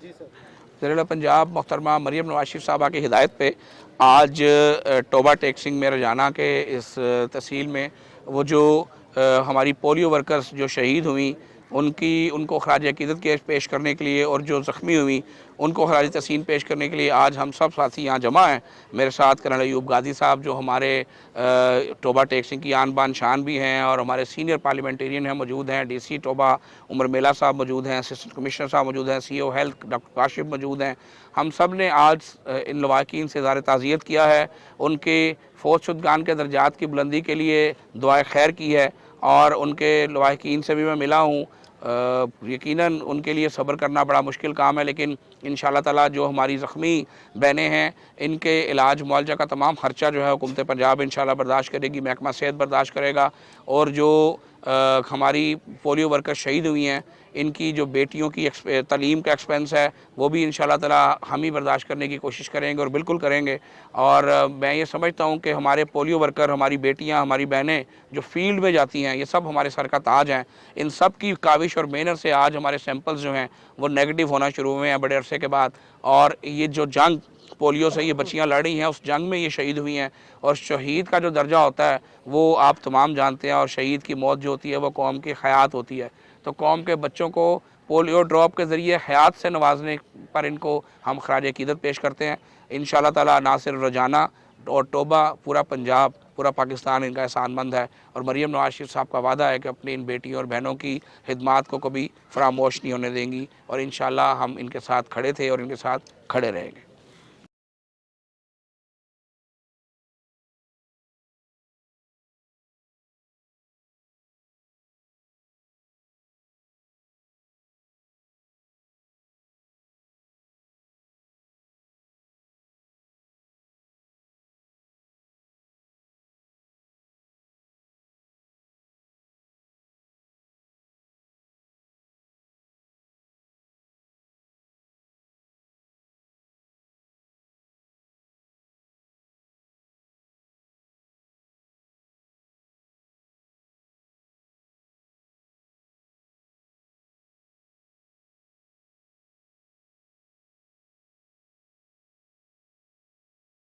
ज़िला पंजाब मोहतरमा मरियम नवाज शरीफ साहबा की हिदायत पे आज टोबा टेक्सिंग में रजाना के इस तहसील में वो जो हमारी पोलियो वर्कर्स जो शहीद हुई उनको खराज अकीदत पेश करने के लिए और जो ज़ख्मी हुई उनको खराज तहसीन पेश करने के लिए आज हम सब साथी यहाँ जमा हैं। मेरे साथ कर्नल अयूब गाजी साहब जो हमारे टोबा टेक्सिंग की आन बान शान भी हैं और हमारे सीनियर पार्लियामेंटेरियन हैं मौजूद हैं। DC टोबा उमर मेला साहब मौजूद हैं, असिस्टेंट कमिश्नर साहब मौजूद हैं, CO हेल्थ डॉक्टर काशिफ मौजूद हैं। हम सब ने आज इन लवाकिन से इज़हार ताज़ियत किया है, उनके फौत शुदगान के दर्जात की बुलंदी के लिए दुआए खैर की है और उनके लवाकिन से भी मैं मिला हूँ। यकीनन उनके लिए सब्र करना बड़ा मुश्किल काम है, लेकिन इंशाअल्लाह ताला जो हमारी ज़ख्मी बहनें हैं इनके इलाज मुआवजा का तमाम खर्चा जो है हुकूमत पंजाब इंशाअल्लाह बर्दाश्त करेगी, महकमा सेहत बर्दाश्त करेगा। और जो हमारी पोलियो वर्कर शहीद हुई हैं इनकी जो बेटियों की तालीम का एक्सपेंस है वो भी इंशाअल्लाह ताला हम ही बर्दाश्त करने की कोशिश करेंगे और बिल्कुल करेंगे। और मैं ये समझता हूँ कि हमारे पोलियो वर्कर, हमारी बेटियाँ, हमारी बहनें जो फील्ड में जाती हैं ये सब हमारे सर का ताज हैं। इन सब की काविश और मेहनत से आज हमारे सैंपल्स जो हैं वो नेगेटिव होना शुरू हुए हैं बड़े अरसे के बाद। और ये जो जंग पोलियो से ये बच्चियां लड़ रही हैं उस जंग में ये शहीद हुई हैं। और शहीद का जो दर्जा होता है वो आप तमाम जानते हैं, और शहीद की मौत जो होती है वो कौम की हयात होती है। तो कौम के बच्चों को पोलियो ड्रॉप के ज़रिए हयात से नवाजने पर इनको हम खराज अकीदत पेश करते हैं। इंशाअल्लाह ताला ना सिर्फ रोजाना और टोबा पूरा पंजाब, पूरा पाकिस्तान इनका एहसानमंद है। और मरियम नवाज शरीफ साहब का वादा है कि अपनी इन बेटियों और बहनों की खिदमात को कभी फरामोश नहीं होने देंगी और इंशाअल्लाह हम इनके साथ खड़े थे और इनके साथ खड़े रहेंगे।